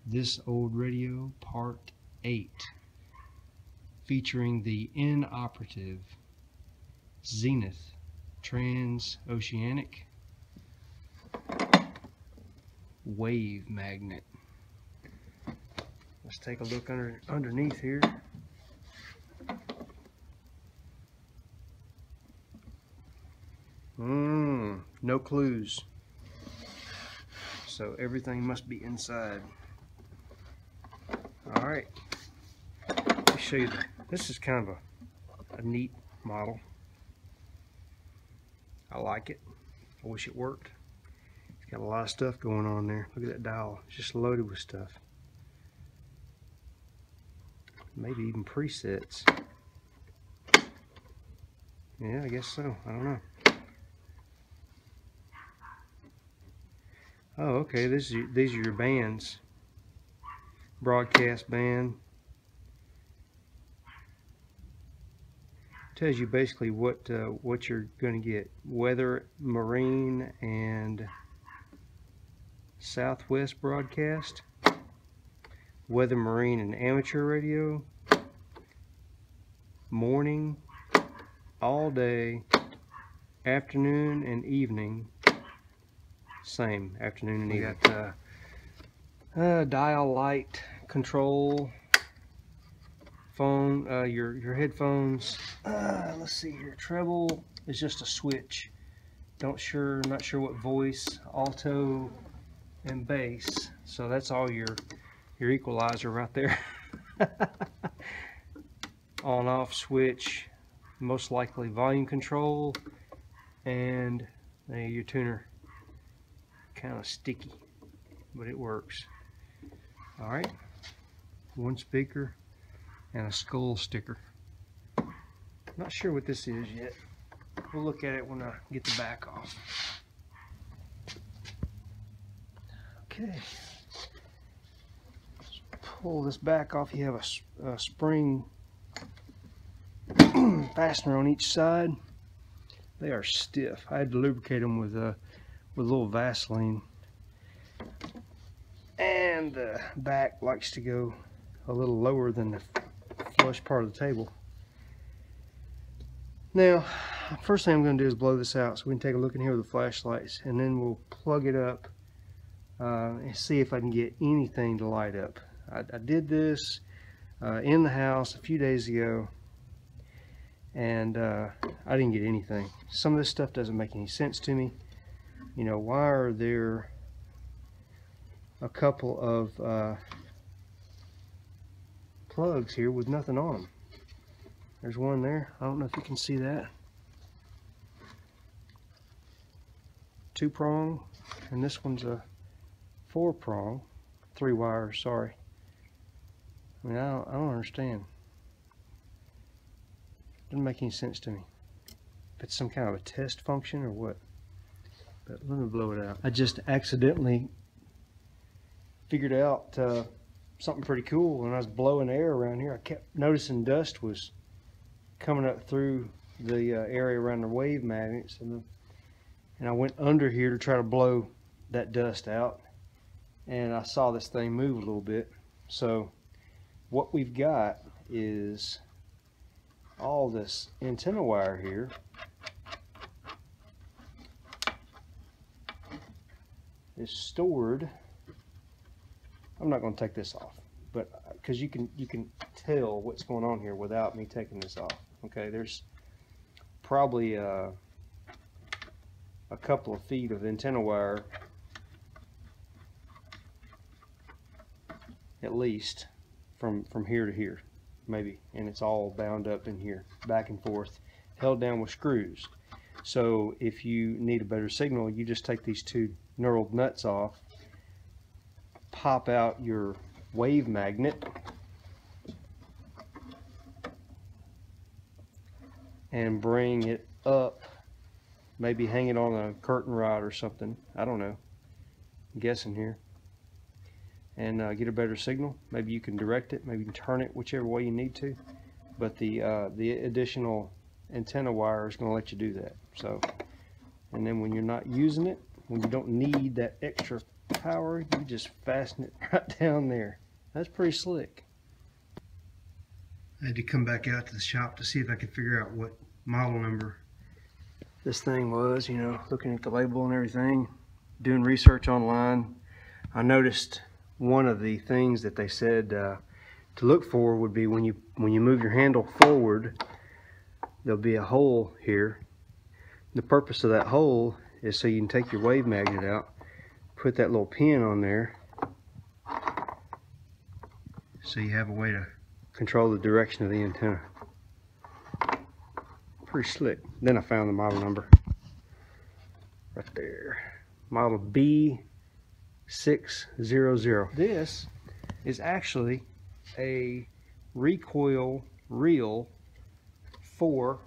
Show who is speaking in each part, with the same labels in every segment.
Speaker 1: This Old Radio Part 8, featuring the inoperative Zenith Trans-Oceanic wave magnet. Let's take a look underneath here. No clues. So everything must be inside. Alright, let me show you. This is kind of a neat model. I like it. I wish it worked. It's got a lot of stuff going on there. Look at that dial. It's just loaded with stuff. Maybe even presets. Yeah, I guess so. I don't know. Oh, okay. These are your bands. Broadcast band. Tells you basically what you're going to get. Weather, marine, and Southwest broadcast. Weather, marine, and amateur radio. Morning, all day, afternoon, and evening. Same, afternoon and evening. We got dial light control, phone, your headphones. Let's see here. Treble is just a switch. Not sure what voice, alto, and bass. So that's all your equalizer right there. On off switch, most likely volume control, and your tuner. Kind of sticky, but it works. Alright, one speaker and a skull sticker. Not sure what this is yet. We'll look at it when I get the back off. Okay, let's pull this back off. You have a spring fastener on each side. They are stiff. I had to lubricate them with a little Vaseline. And the back likes to go a little lower than the flush part of the table. Now, first thing I'm going to do is blow this out so we can take a look in here with the flashlights, and then we'll plug it up and see if I can get anything to light up. I did this in the house a few days ago, and I didn't get anything. Some of this stuff doesn't make any sense to me. You know, why are there a couple of plugs here with nothing on them? There's one there. I don't know if you can see that. 2-prong, and this one's a 4-prong, 3 wires. Sorry. I mean, I don't understand. Doesn't make any sense to me. If it's some kind of a test function or what. But let me blow it out. I just accidentally figured out something pretty cool when I was blowing air around here. I kept noticing dust was coming up through the area around the wave magnets, and I went under here to try to blow that dust out, and I saw this thing move a little bit. So what we've got is all this antenna wire here is stored. I'm not going to take this off, but because you can tell what's going on here without me taking this off. Okay, there's probably a couple of feet of antenna wire at least from here to here, maybe, and it's all bound up in here, back and forth, held down with screws. So if you need a better signal, you just take these 2 knurled nuts off, pop out your wave magnet, and bring it up, maybe hang it on a curtain rod or something. I don't know, I'm guessing here, and get a better signal. Maybe you can direct it, maybe you can turn it whichever way you need to, but the additional antenna wire is going to let you do that. So, and then when you're not using it, when you don't need that extra power, you just fasten it right down there. That's pretty slick. I had to come back out to the shop to see if I could figure out what model number this thing was, you know, looking at the label and everything, doing research online. I noticed one of the things that they said to look for would be when you move your handle forward, there'll be a hole here. The purpose of that hole is so you can take your wave magnet out, put that little pin on there, so you have a way to control the direction of the antenna. Pretty slick. Then I found the model number right there. Model B600. This is actually a recoil reel for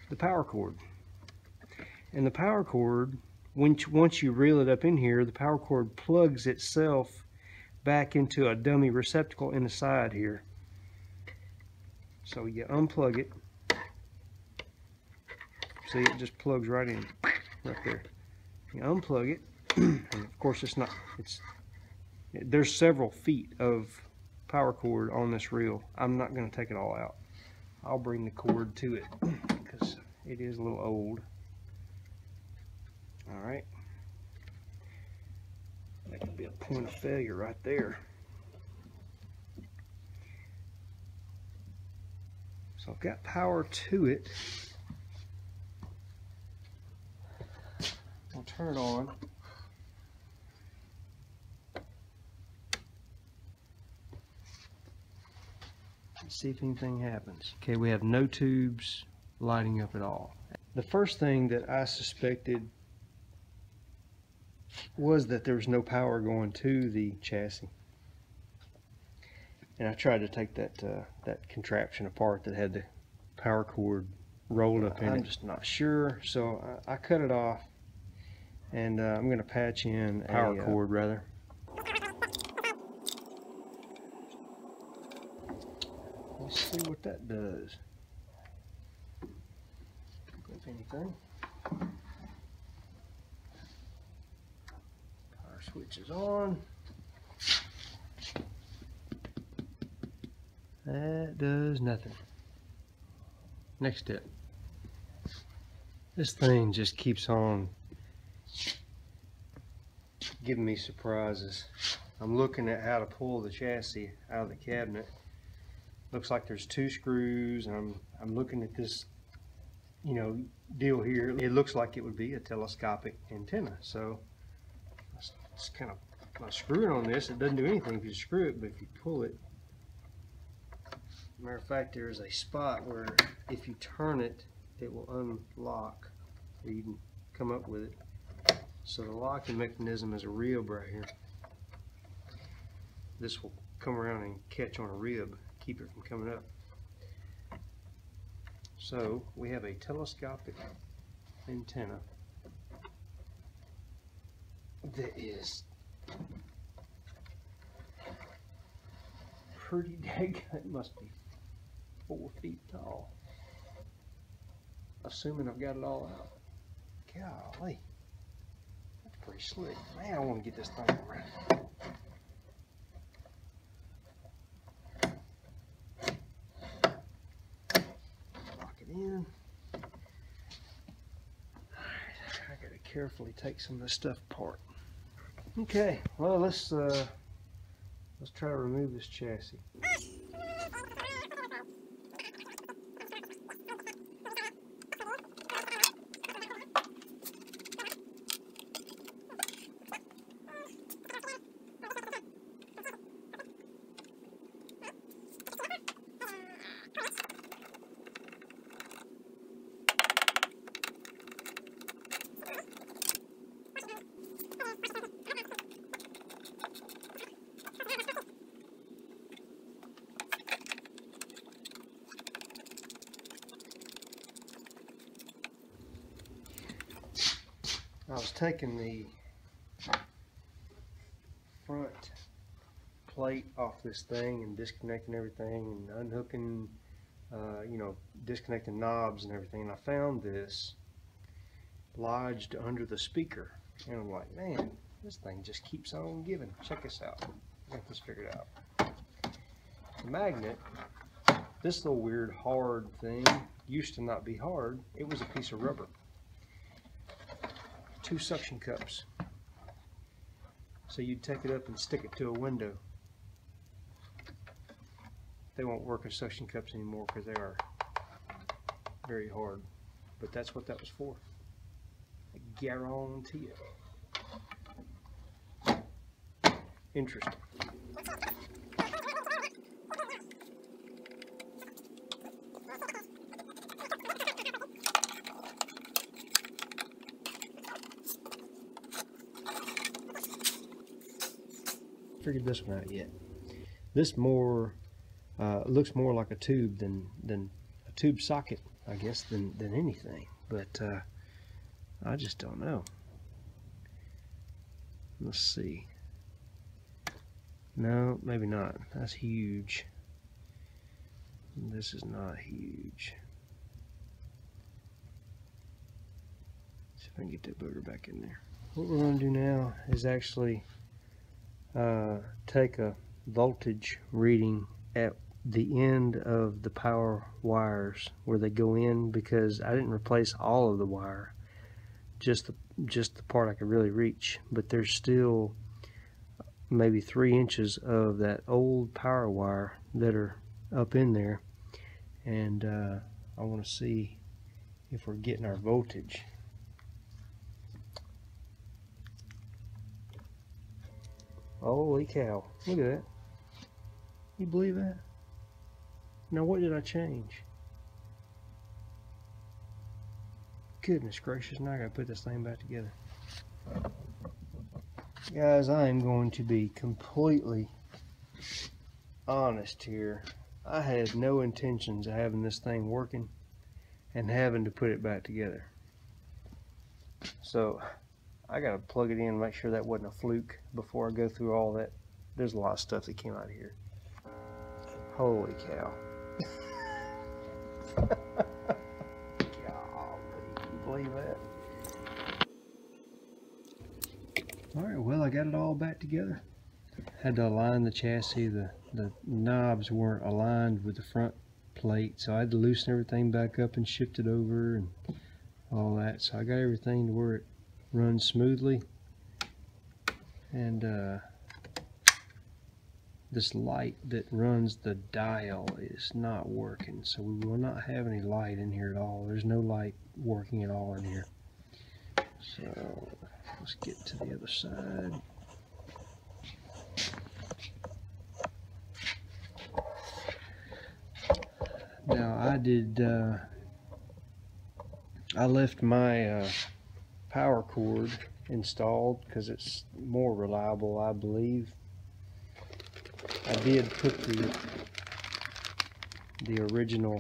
Speaker 1: the power cord. And the power cord, once you reel it up in here, the power cord plugs itself back into a dummy receptacle in the side here. So you unplug it. See, it just plugs right in, right there. You unplug it, and of course there's several feet of power cord on this reel. I'm not going to take it all out. I'll bring the cord to it because it is a little old. All right. That could be a point of failure right there. So I've got power to it. I'll turn it on. Let's see if anything happens. Okay, we have no tubes lighting up at all. The first thing that I suspected was that there was no power going to the chassis. And I tried to take that contraption apart that had the power cord rolled up in it. I'm just not sure, so I cut it off, and I'm going to patch in a power cord rather. Let's see what that does. If anything. Power switch is on. That does nothing. Next step. This thing just keeps on giving me surprises. I'm looking at how to pull the chassis out of the cabinet. Looks like there's 2 screws, and I'm looking at this, you know, deal here. It looks like it would be a telescopic antenna. So it's kind of screwing on this. It doesn't do anything if you screw it, but if you pull it, matter of fact, there is a spot where if you turn it, it will unlock, or you can come up with it. So the locking mechanism is a rib right here. This will come around and catch on a rib, keep it from coming up. So we have a telescopic antenna that is pretty dang, it must be 4 feet tall. Assuming I've got it all out. Golly, that's pretty slick. Man, I want to get this thing around. Lock it in. Alright, I gotta carefully take some of this stuff apart. Okay, well let's try to remove this chassis. I was taking the front plate off this thing and disconnecting everything and unhooking, you know, disconnecting knobs and everything, and I found this lodged under the speaker, and I'm like, man, This thing just keeps on giving. Check this out. I got this figured out. The magnet, this little weird hard thing, used to not be hard. It was a piece of rubber. 2 suction cups. So you'd take it up and stick it to a window. They won't work as suction cups anymore because they are very hard. But that's what that was for. I guarantee it. Interesting. Figured this one out yet. This more looks more like a tube than a tube socket, I guess, than anything. But I just don't know. Let's see. No, maybe not. That's huge. This is not huge. See if I can get that booger back in there. What we're going to do now is actually take a voltage reading at the end of the power wires where they go in, because I didn't replace all of the wire, just the part I could really reach, but there's still maybe 3 inches of that old power wire that are up in there, and I want to see if we're getting our voltage. Holy cow, look at that. You believe that? Now what did I change? Goodness gracious, now I gotta put this thing back together. Guys, I am going to be completely honest here. I had no intentions of having this thing working and having to put it back together. So I gotta plug it in and make sure that wasn't a fluke before I go through all that. There's a lot of stuff that came out of here. Holy cow. Golly, can you believe that? Alright, well, I got it all back together. Had to align the chassis. The knobs weren't aligned with the front plate, so I had to loosen everything back up and shift it over and all that. So I got everything to where it runs smoothly. And this light that runs the dial is not working, so we will not have any light in here at all. There's no light working at all in here. So let's get to the other side. Now I left my power cord installed because it's more reliable, I believe. I did put the original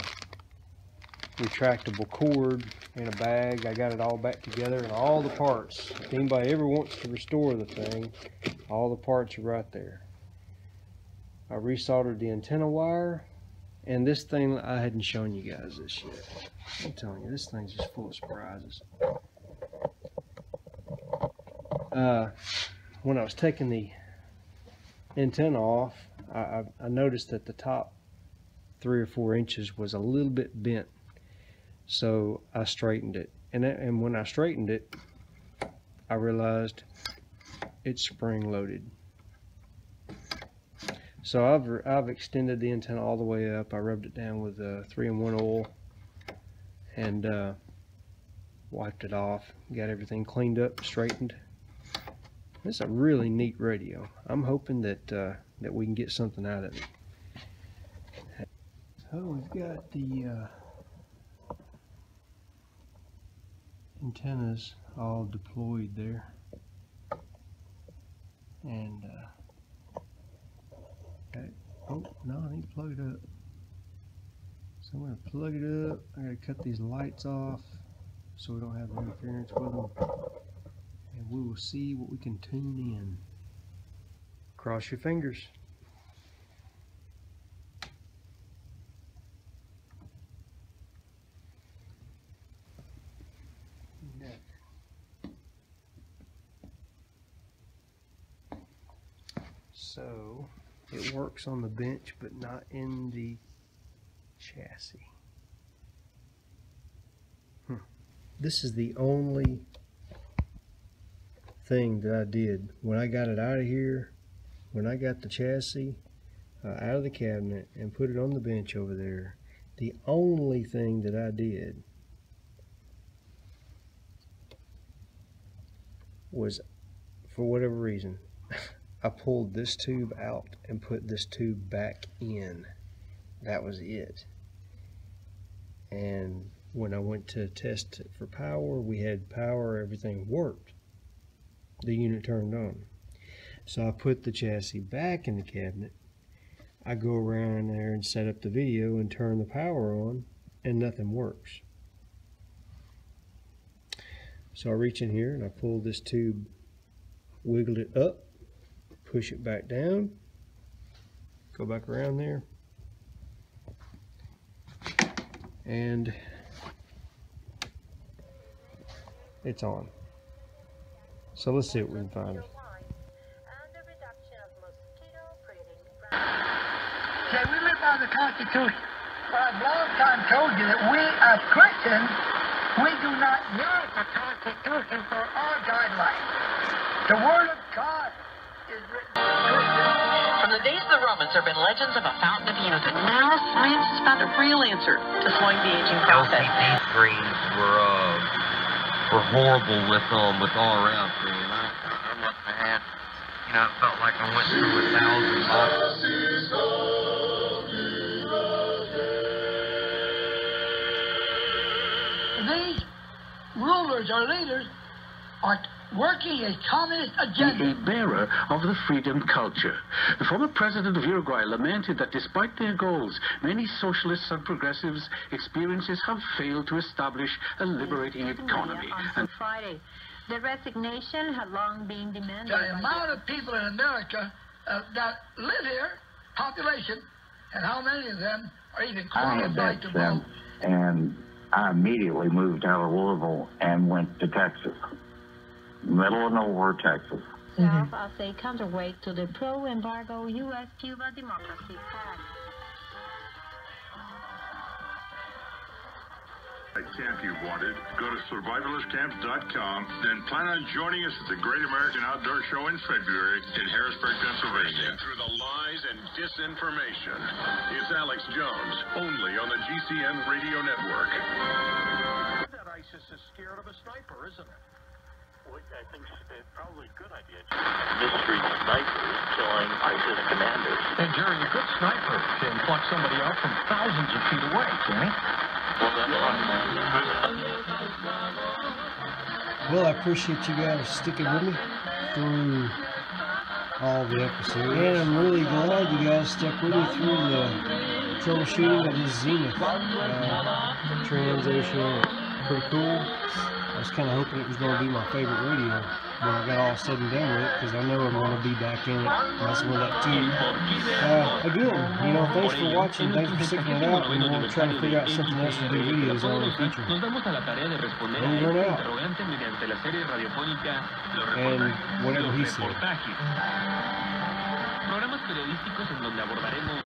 Speaker 1: retractable cord in a bag. I got it all back together, and all the parts, if anybody ever wants to restore the thing, all the parts are right there. I resoldered the antenna wire, and this thing, I hadn't shown you guys this yet. I'm telling you, this thing's just full of surprises. When I was taking the antenna off, I noticed that the top 3 or 4 inches was a little bit bent, so I straightened it, and when I straightened it, I realized it's spring loaded. So I've extended the antenna all the way up. I rubbed it down with 3-in-1 oil and wiped it off, got everything cleaned up, straightened. It's a really neat radio. I'm hoping that that we can get something out of it. So we've got the antennas all deployed there, and okay. Oh no, I need to plug it up. So I'm going to plug it up. I got to cut these lights off so we don't have interference with them. And we will see what we can tune in. Cross your fingers. So it works on the bench, but not in the chassis. This is the only thing that I did when I got it out of here. When I got the chassis out of the cabinet and put it on the bench over there, the only thing that I did was, for whatever reason, I pulled this tube out and put this tube back in. That was it. And when I went to test it for power, we had power, everything worked. The unit turned on. So I put the chassis back in the cabinet. I go around there and set up the video and turn the power on, and nothing works. So I reach in here and I pull this tube, wiggle it up, push it back down, go back around there, and it's on. So let's see what we can find.
Speaker 2: Okay, we live by the Constitution. Well, I've long time told you that we as Christians, we do not use the Constitution for our guidelines. The Word of God is written.
Speaker 3: From the days of the Romans, there have been legends of a fountain of youth, and now science has found a real answer to slowing the aging process.
Speaker 4: LCD screens were horrible with all around me, and I must have had, you know, it felt like I went through 1,000 boxes.
Speaker 2: These rulers or leaders are working a communist agenda.
Speaker 5: A bearer of the freedom culture. The former president of Uruguay lamented that despite their goals, many socialists and progressives' experiences have failed to establish a liberating economy.
Speaker 6: On Friday, the resignation had long been demanded.
Speaker 2: The amount of people in America that live here, population, and how many of them are even qualified to vote.
Speaker 7: And I immediately moved out of Louisville and went to Texas. Middle of nowhere, Texas.
Speaker 6: Serve as a counterweight to the pro-embargo U.S.-Cuba Democracy Pact.
Speaker 8: Camp you wanted, go to survivalistcamp.com, then plan on joining us at the Great American Outdoor Show in February in Harrisburg, Pennsylvania. Through the lies and disinformation, it's Alex Jones, only on the GCN Radio Network.
Speaker 9: That ISIS is scared of a sniper, isn't it? Well, I think it's probably a good idea.
Speaker 10: Mystery snipers killing ISIS commanders.
Speaker 9: And Jerry, a good sniper can pluck somebody out from thousands of feet away, can he?
Speaker 1: Well, I appreciate you guys sticking with me through all the episodes. And I'm really glad you guys stuck with me through the troubleshooting of this Zenith Trans-Oceanic. Pretty cool. I was kind of hoping it was going to be my favorite radio when I got all said and done with it, because I know I'm going to be back in it messing with that too. Again, you know, thanks for watching, thanks for sticking it out, and we'll try to figure out something else to do videos on in the future. Over and out. And whatever he said.